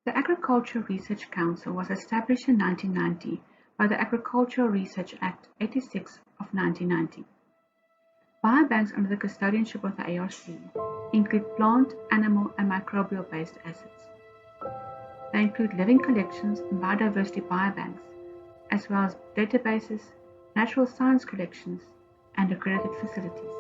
The Agricultural Research Council was established in 1990 by the Agricultural Research Act 86 of 1990. Biobanks under the custodianship of the ARC include plant, animal and microbial-based assets. They include living collections and biodiversity biobanks, as well as databases, natural science collections, and accredited facilities.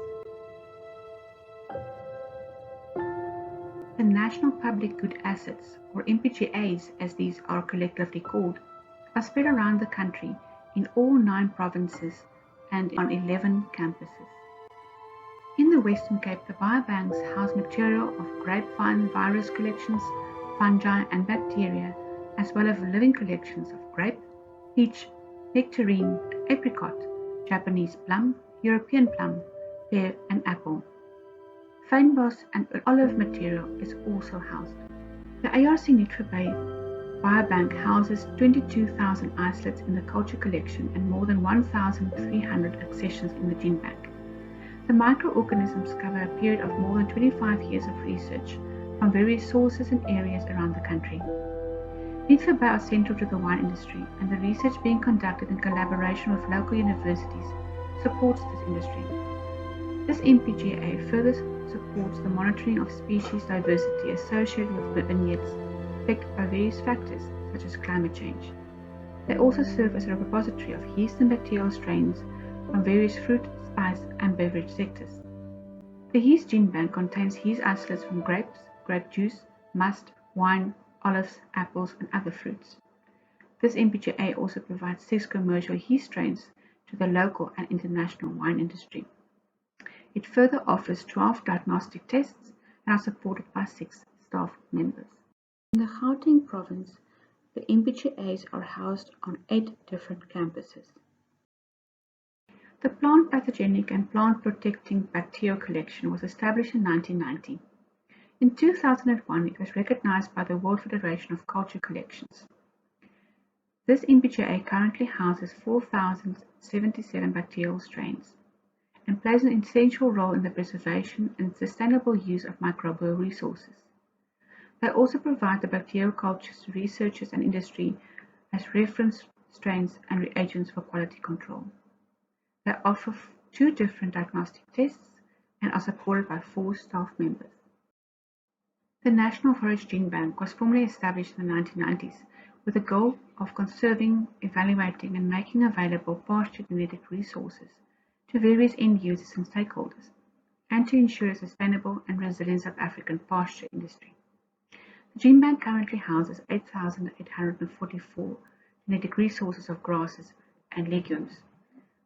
The National Public Good Assets, or NPGAs as these are collectively called, are spread around the country in all 9 provinces and on 11 campuses. In the Western Cape, the biobanks house material of grapevine virus collections, fungi and bacteria, as well as living collections of grape, peach, nectarine, apricot, Japanese plum, European plum, pear and apple. Fynbos and olive material is also housed. The ARC Neutral Bay Biobank houses 22,000 isolates in the culture collection and more than 1,300 accessions in the gene bank. The microorganisms cover a period of more than 25 years of research from various sources and areas around the country. Neutral Bay are central to the wine industry, and the research being conducted in collaboration with local universities supports this industry. This NPGA further supports the monitoring of species diversity associated with vineyards affected by various factors such as climate change. They also serve as a repository of yeast and bacterial strains from various fruit, spice and beverage sectors. The yeast gene bank contains yeast isolates from grapes, grape juice, must, wine, olives, apples and other fruits. This NPGA also provides 6 commercial yeast strains to the local and international wine industry. It further offers 12 diagnostic tests and are supported by 6 staff members. In the Gauteng province, the NPGAs are housed on 8 different campuses. The Plant Pathogenic and Plant Protecting Bacterial Collection was established in 1990. In 2001, it was recognized by the World Federation of Culture Collections. This NPGA currently houses 4,077 bacterial strains and plays an essential role in the preservation and sustainable use of microbial resources. They also provide the bacterial cultures to researchers and industry as reference strains and reagents for quality control. They offer 2 different diagnostic tests and are supported by 4 staff members. The National Forage Gene Bank was formally established in the 1990s with the goal of conserving, evaluating and making available pasture genetic resources to various end users and stakeholders, and to ensure a sustainable and resilient South African pasture industry. The Gene Bank currently houses 8,844 genetic resources of grasses and legumes.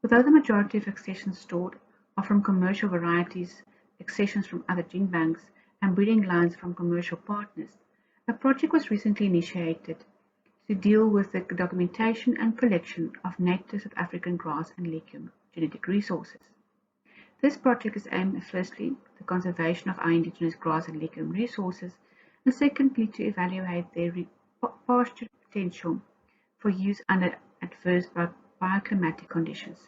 Although the majority of accessions stored are from commercial varieties, accessions from other gene banks, and breeding lines from commercial partners, a project was recently initiated to deal with the documentation and collection of native South African grass and legume genetic resources. This project is aimed at firstly the conservation of our indigenous grass and legume resources, and secondly to evaluate their pasture potential for use under adverse bioclimatic conditions.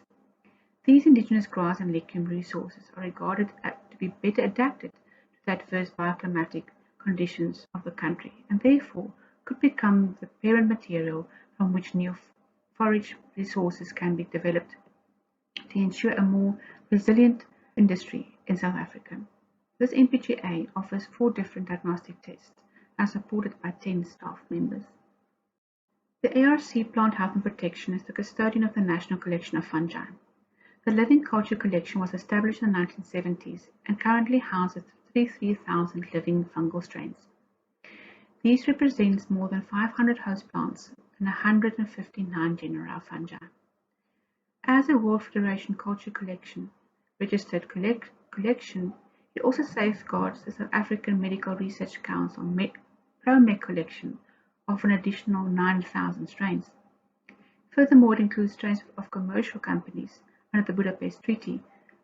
These indigenous grass and legume resources are regarded to be better adapted to the adverse bioclimatic conditions of the country, and therefore could become the parent material from which new forage resources can be developed to ensure a more resilient industry in South Africa. This NPGA offers 4 different diagnostic tests and is supported by 10 staff members. The ARC Plant Health and Protection is the custodian of the National Collection of Fungi. The Living Culture Collection was established in the 1970s and currently houses 33,000 living fungal strains. These represent more than 500 host plants and 159 genera of fungi. As a World Federation Culture Collection registered collection, it also safeguards the South African Medical Research Council ProMech collection of an additional 9,000 strains. Furthermore, it includes strains of commercial companies under the Budapest Treaty,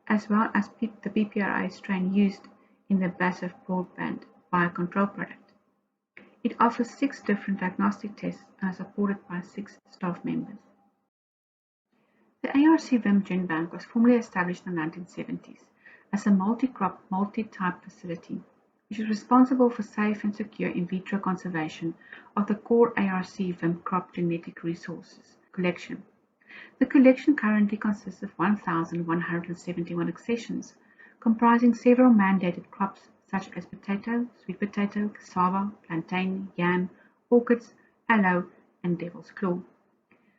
as well as the BPRI strain used in the Massive Broadband Biocontrol product. It offers 6 different diagnostic tests and is supported by 6 staff members. The ARC Vim Gene Bank was formally established in the 1970s as a multi-crop, multi-type facility which is responsible for safe and secure in vitro conservation of the core ARC VIMP crop genetic resources collection. The collection currently consists of 1,171 accessions, comprising several mandated crops such as potato, sweet potato, cassava, plantain, yam, orchids, aloe, and devil's claw.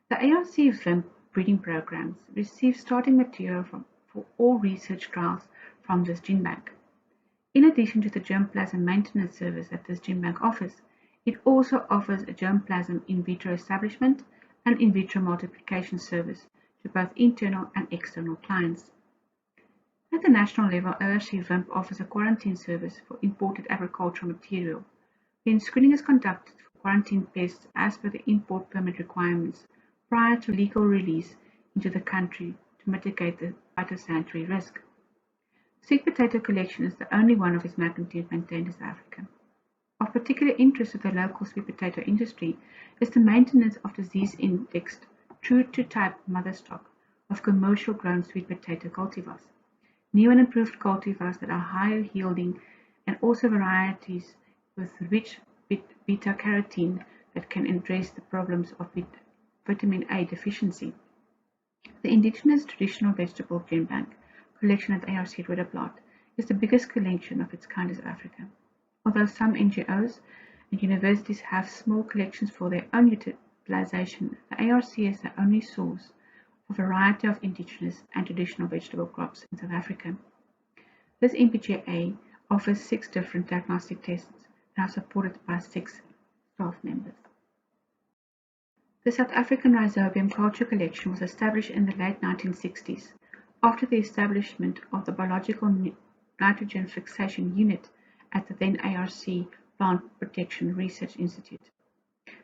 The ARC VIMP breeding programs receive starting material for all research trials from this gene bank. In addition to the germplasm maintenance service that this gene bank offers, it also offers a germplasm in vitro establishment and in vitro multiplication service to both internal and external clients. At the national level, ARC VIMP offers a quarantine service for imported agricultural material, when screening is conducted for quarantine pests as per the import permit requirements prior to legal release into the country to mitigate the phytosanitary risk. Sweet potato collection is the only one of its magnitude maintained in South Africa. Of particular interest to the local sweet potato industry is the maintenance of disease-indexed, true-to-type mother stock of commercial grown sweet potato cultivars, new and improved cultivars that are higher yielding, and also varieties with rich beta-carotene that can address the problems of vitamin A deficiency. The indigenous traditional vegetable gene bank collection at ARC Roodeplaat is the biggest collection of its kind in South Africa. Although some NGOs and universities have small collections for their own utilization, the ARC is the only source of a variety of indigenous and traditional vegetable crops in South Africa. This MPGA offers 6 different diagnostic tests and are supported by 6 staff members. The South African Rhizobium culture collection was established in the late 1960s after the establishment of the Biological Nitrogen Fixation Unit at the then ARC Plant Protection Research Institute.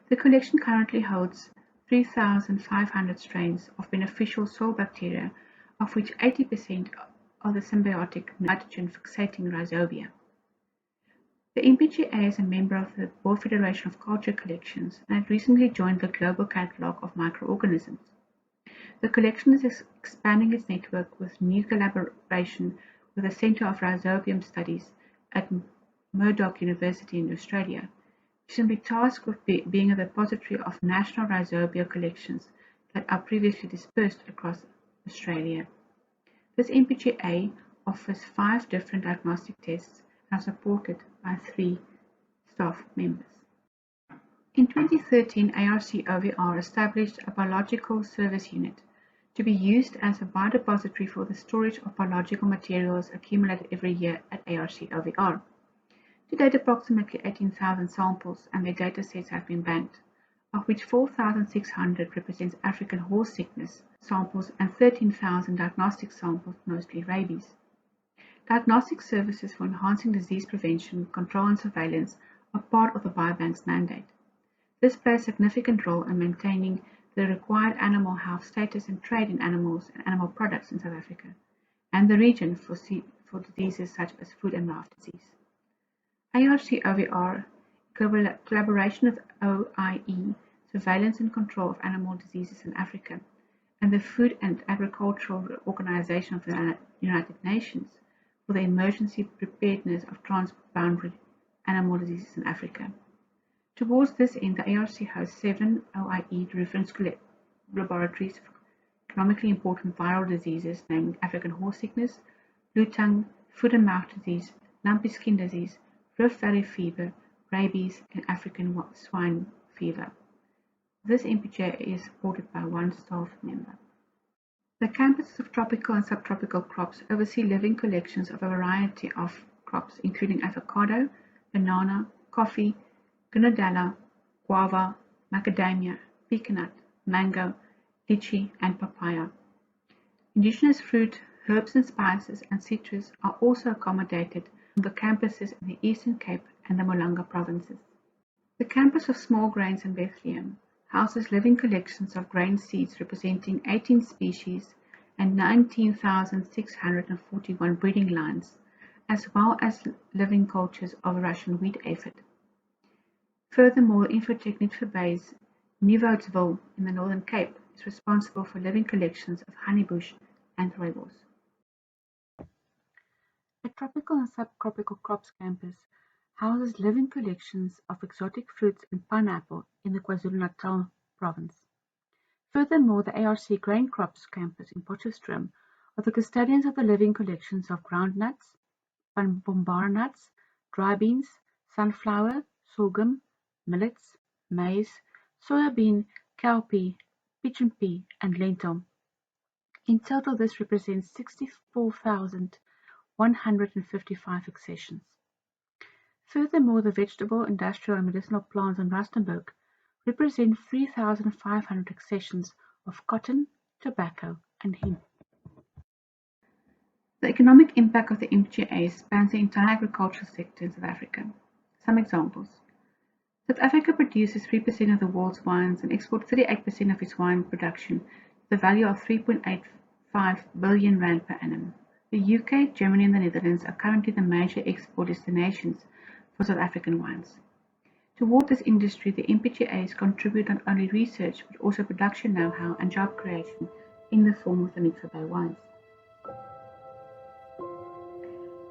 The collection currently holds 3,500 strains of beneficial soil bacteria, of which 80% are the symbiotic nitrogen fixating rhizobia. The MPGA is a member of the World Federation of Culture Collections and had recently joined the Global Catalogue of Microorganisms. The collection is expanding its network with new collaboration with the Centre of Rhizobium Studies at Murdoch University in Australia, which will be tasked with being a repository of national rhizobia collections that are previously dispersed across Australia. This MPGA offers 5 different diagnostic tests and are supported by 3 staff members. In 2013, ARC-OVR established a biological service unit to be used as a biodepository for the storage of biological materials accumulated every year at ARC-OVR. To date, approximately 18,000 samples and their datasets have been banked, of which 4,600 represents African horse sickness samples and 13,000 diagnostic samples, mostly rabies. Diagnostic services for enhancing disease prevention, control and surveillance are part of the biobank's mandate. This plays a significant role in maintaining the required animal health status and trade in animals and animal products in South Africa, and the region for diseases such as foot and mouth disease. ARC-OVR, collaboration with OIE, Surveillance and Control of Animal Diseases in Africa, and the Food and Agricultural Organization of the United Nations, for the emergency preparedness of transboundary animal diseases in Africa. Towards this end, the ARC hosts 7 OIE reference laboratories for economically important viral diseases named African horse sickness, blue tongue, foot and mouth disease, lumpy skin disease, Rift Valley fever, rabies, and African swine fever. This MPGA is supported by 1 staff member. The campuses of tropical and subtropical crops oversee living collections of a variety of crops, including avocado, banana, coffee, granadella, guava, macadamia, pecanut, mango, lychee, and papaya. Indigenous fruit, herbs and spices, and citrus are also accommodated on the campuses in the Eastern Cape and the Molanga provinces. The campus of small grains in Bethlehem houses living collections of grain seeds representing 18 species and 19,641 breeding lines, as well as living cultures of Russian wheat aphid. Furthermore, Infotechnic Base, Nieuwoudtsville in the Northern Cape is responsible for living collections of honeybush and rooibos. A tropical and subtropical crops campus houses living collections of exotic fruits and pineapple in the KwaZulu-Natal province. Furthermore, the ARC Grain Crops campus in Potchefstroom are the custodians of the living collections of groundnuts, bambara nuts, dry beans, sunflower, sorghum, millets, maize, soybean, cowpea, pigeon pea, and lentil. In total, this represents 64,155 accessions. Furthermore, the vegetable, industrial, and medicinal plants in Rustenburg represent 3,500 accessions of cotton, tobacco, and hemp. The economic impact of the MPGA spans the entire agricultural sector in South Africa. Some examples. South Africa produces 3% of the world's wines and exports 38% of its wine production, with a value of R3.85 billion per annum. The UK, Germany, and the Netherlands are currently the major export destinations for South African wines. Toward this industry, the MPGAs contribute not only research but also production know-how and job creation in the form of the Mitchell Bay wines.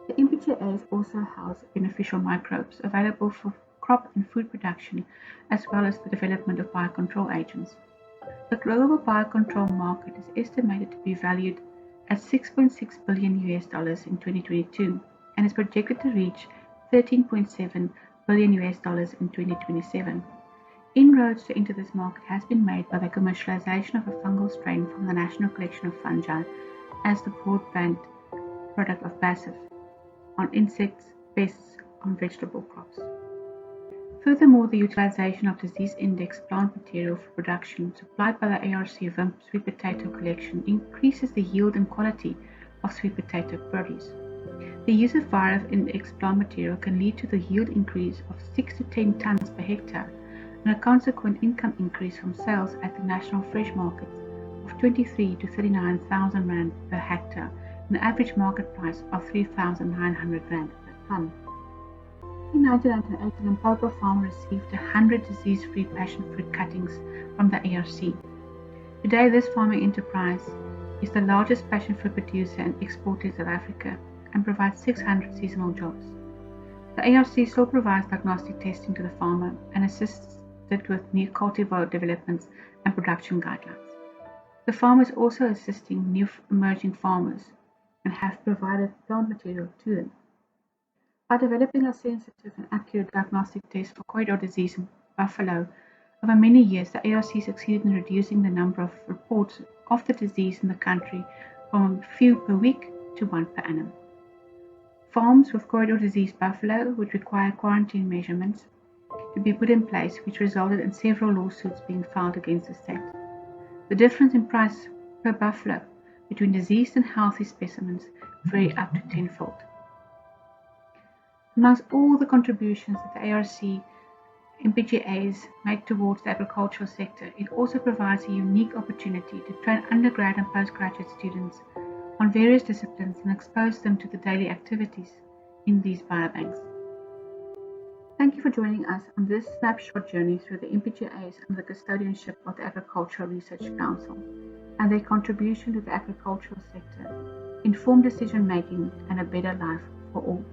The MPGAs also house beneficial microbes available for crop and food production, as well as the development of biocontrol agents. The global biocontrol market is estimated to be valued at $6.6 billion in 2022 and is projected to reach $13.7 billion in 2027. Inroads to enter this market has been made by the commercialization of a fungal strain from the National Collection of Fungi as the broadband product of BASF on insects, pests, on vegetable crops. Furthermore, the utilization of disease-indexed plant material for production supplied by the ARC Wimp sweet potato collection increases the yield and quality of sweet potato produce. The use of virus-indexed plant material can lead to the yield increase of 6 to 10 tons per hectare and a consequent income increase from sales at the national fresh markets of 23 to 39,000 rand per hectare and an average market price of 3,900 rand per ton. In 1998, an Limpopo farmer received 100 disease-free passion fruit cuttings from the ARC. Today, this farming enterprise is the largest passion fruit producer and exporter in South Africa and provides 600 seasonal jobs. The ARC still provides diagnostic testing to the farmer and assists it with new cultivar developments and production guidelines. The farmer is also assisting new emerging farmers and have provided plant material to them. By developing a sensitive and accurate diagnostic test for corridor disease in buffalo, over many years the ARC succeeded in reducing the number of reports of the disease in the country from a few per week to 1 per annum. Farms with corridor disease buffalo would require quarantine measurements to be put in place, which resulted in several lawsuits being filed against the state. The difference in price per buffalo between diseased and healthy specimens vary up to tenfold. Amongst all the contributions that the ARC MPGAs make towards the agricultural sector, it also provides a unique opportunity to train undergrad and postgraduate students on various disciplines and expose them to the daily activities in these biobanks. Thank you for joining us on this snapshot journey through the MPGAs under the custodianship of the Agricultural Research Council and their contribution to the agricultural sector, informed decision making and a better life for all.